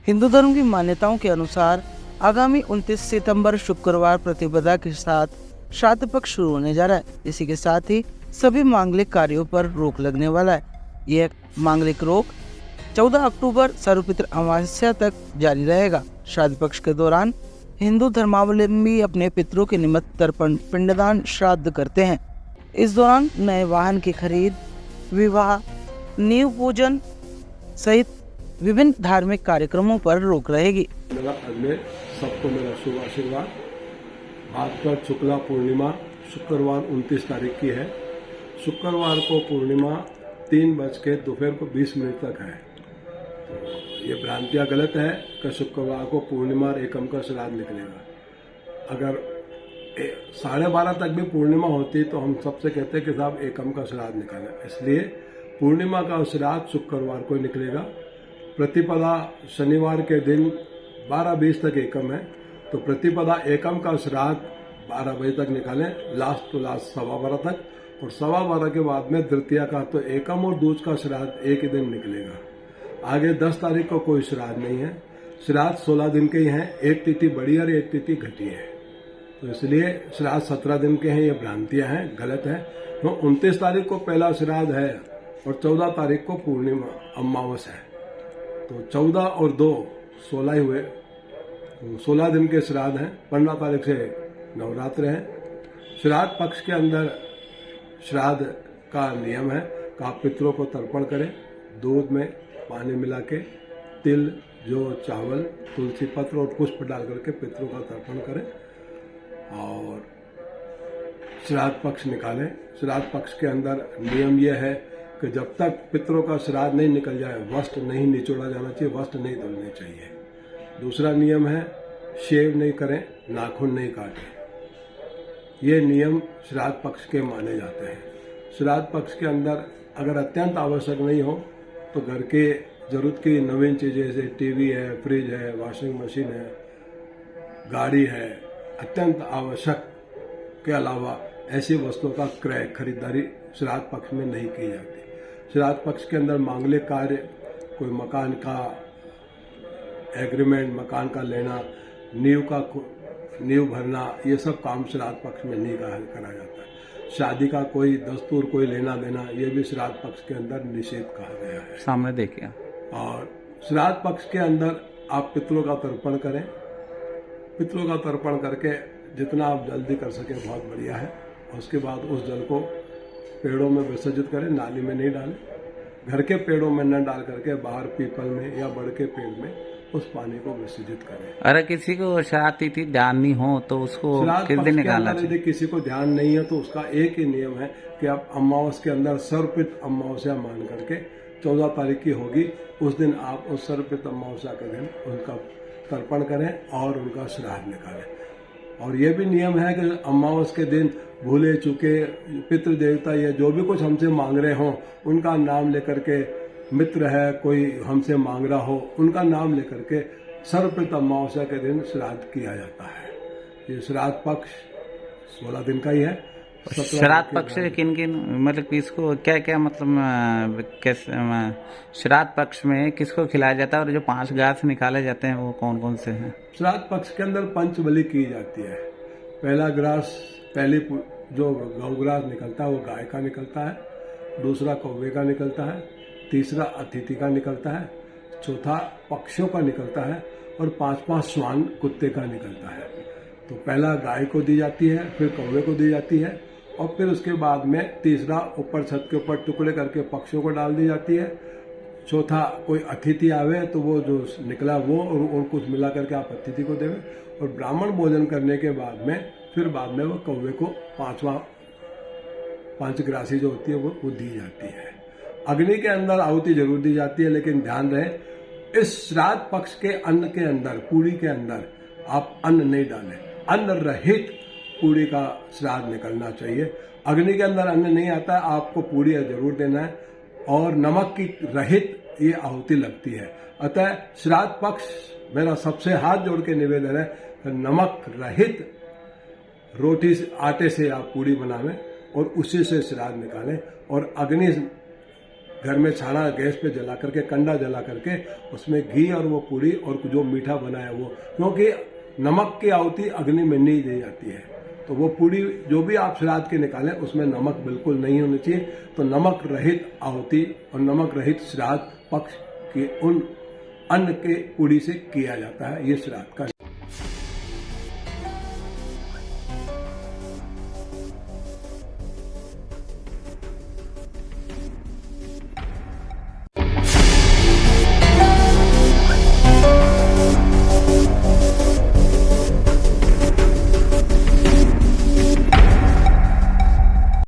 हिंदू धर्म की मान्यताओं के अनुसार आगामी 29 सितंबर शुक्रवार प्रतिपदा के साथ श्राद्ध पक्ष शुरू होने जा रहा है। इसी के साथ ही सभी मांगलिक कार्यों पर रोक लगने वाला है। यह मांगलिक रोक 14 अक्टूबर सर्वपितृ अमावस्या तक जारी रहेगा। श्राद्ध पक्ष के दौरान हिंदू धर्मावलंबी अपने पितरों के निमित्त तर्पण, पिंडदान, श्राद्ध करते हैं। इस दौरान नए वाहन की खरीद, विवाह, नींव पूजन सहित विभिन्न धार्मिक कार्यक्रमों पर रोक रहेगी। मेरा अजमेर सबको मेरा शुभ आशीर्वाद। भाद्रपद शुक्ला पूर्णिमा शुक्रवार 29 तारीख की है। शुक्रवार को पूर्णिमा 3:20 तक है। तो ये भ्रांतियाँ गलत है कि शुक्रवार को पूर्णिमा और एकम का श्राद्ध निकलेगा। अगर 12:30 तक भी पूर्णिमा होती तो हम सबसे कहते हैं कि साहब एकम का श्राद्ध निकालें। इसलिए पूर्णिमा का श्राद्ध शुक्रवार को निकलेगा। प्रतिपदा शनिवार के दिन 12:20 तक एकम है, तो प्रतिपदा एकम का श्राद्ध 12 बजे तक निकालें, लास्ट टू लास्ट 12:15 तक, और 12:15 के बाद में द्वितीया का तो एकम और दूज का श्राद्ध एक ही दिन निकलेगा। आगे 10 तारीख को कोई श्राद्ध नहीं है। श्राद्ध 16 दिन के ही हैं, एक तिथि बड़ी और एक तिथि घटी है, तो इसलिए श्राद्ध 17 दिन के हैं। ये भ्रांतियां हैं, गलत है। तो 29 तारीख को पहला श्राद्ध है और 14 तारीख को पूर्णिमा अमावस है, तो 14 और 2 16 ही हुए, तो 16 दिन के श्राद्ध हैं। 15 तारीख से नवरात्र है। श्राद्ध पक्ष के अंदर श्राद्ध का नियम है कि आप पितरों को तर्पण करें, दूध में पानी मिला के, तिल, जौ, चावल, तुलसी पत्र और पुष्प डाल करके पितरों का तर्पण करें और श्राद्ध पक्ष निकालें। श्राद्ध पक्ष के अंदर नियम यह है कि जब तक पितरों का श्राद्ध नहीं निकल जाए वस्त्र नहीं निचोड़ा जाना चाहिए, वस्त्र नहीं धुलने चाहिए। दूसरा नियम है शेव नहीं करें, नाखून नहीं काटें। ये नियम श्राद्ध पक्ष के माने जाते हैं। श्राद्ध पक्ष के अंदर अगर अत्यंत आवश्यक नहीं हो तो घर के जरूरत की नवीन चीजें जैसे टीवी है, फ्रिज है, वॉशिंग मशीन है, गाड़ी है, अत्यंत आवश्यक के अलावा ऐसी वस्तुओं का क्रय खरीदारी श्राद्ध पक्ष में नहीं की जाती। श्राद्ध पक्ष के अंदर मांगलिक कार्य, कोई मकान का एग्रीमेंट, मकान का लेना, नींव भरना, ये सब काम श्राद्ध पक्ष में नहीं करा जाता है। शादी का कोई दस्तूर, कोई लेना देना, ये भी श्राद्ध पक्ष के अंदर निषेध कहा गया है। सामने देखिए। और श्राद्ध पक्ष के अंदर आप पितरों का तर्पण करें। पितरों का तर्पण करके जितना आप जल्दी कर सकें बहुत बढ़िया है। उसके बाद उस जल को पेड़ों में विसर्जित करें, नाली में नहीं डालें। घर के पेड़ों में न डाल करके बाहर पीपल में या बड़ के पेड़ में उस पानी को विसर्जित करें। अरे किसी को श्राद्ध तिथि ध्यान नहीं हो तो उसको किस दिन निकालना चाहिए? यदि किसी को ध्यान नहीं है तो उसका एक ही नियम है कि आप अमावस के अंदर सर्वपित अमावस्या मान करके 14 तारीख की होगी, उस दिन आप उस सर्वपित अमावस्या के दिन उनका तर्पण करें और उनका श्राद्ध निकालें। और ये भी नियम है कि अमावस के दिन भूले चूके पितृ देवता या जो भी कुछ हमसे मांग रहे हों उनका नाम लेकर के, मित्र है कोई हमसे मांग रहा हो उनका नाम लेकर के सर्वपित अमावस्या के दिन श्राद्ध किया जाता है। ये श्राद्ध पक्ष 16 दिन का ही है। श्राद्ध पक्ष किन किन, मतलब किसको क्या क्या, मतलब कैसे श्राद्ध पक्ष में किसको खिलाया जाता है और जो 5 घास निकाले जाते हैं वो कौन कौन से हैं? श्राद्ध पक्ष के अंदर पंचबलि की जाती है। पहला ग्रास, पहली जो गौग्रास निकलता है वो गाय का निकलता है, दूसरा कौवे का निकलता है, तीसरा अतिथि का निकलता है, चौथा पक्षियों का निकलता है और 5-5 श्वान कुत्ते का निकलता है। तो पहला गाय को दी जाती है, फिर कौवे को दी जाती है और फिर उसके बाद में तीसरा ऊपर छत के ऊपर टुकड़े करके पक्षियों को डाल दी जाती है। चौथा कोई अतिथि आवे तो वो जो निकला वो और कुछ मिला करके आप अतिथि को देवे और ब्राह्मण भोजन करने के बाद में फिर बाद में वो कौवे को 5 ग्रासी जो होती है वो दी जाती है। अग्नि के अंदर आहुति जरूर दी जाती है, लेकिन ध्यान रहे इस श्राद्ध पक्ष के अन्न के अंदर, पूरी के अंदर आप अन्न नहीं डालें। अन्न रहित पूरी का श्राद्ध निकलना चाहिए। अग्नि के अंदर अन्न नहीं आता है, आपको पूरी जरूर देना है और नमक की रहित ये आहुति लगती है। अतः श्राद्ध पक्ष मेरा सबसे हाथ जोड़ के निवेदन है नमक रहित रोटी आटे से आप पूरी बनावें और उसी से श्राद्ध निकालें और अग्नि घर में छाना गैस पे जला करके, कंडा जला करके उसमें घी और वो पूड़ी और जो मीठा बनाया वो, क्योंकि नमक की आहुति अग्नि में नहीं दी जाती है। तो वो पूड़ी जो भी आप श्राद्ध के निकालें उसमें नमक बिल्कुल नहीं होनी चाहिए। तो नमक रहित आहुति और नमक रहित श्राद्ध पक्ष के उन अन्न के पूड़ी से किया जाता है। ये श्राद्ध का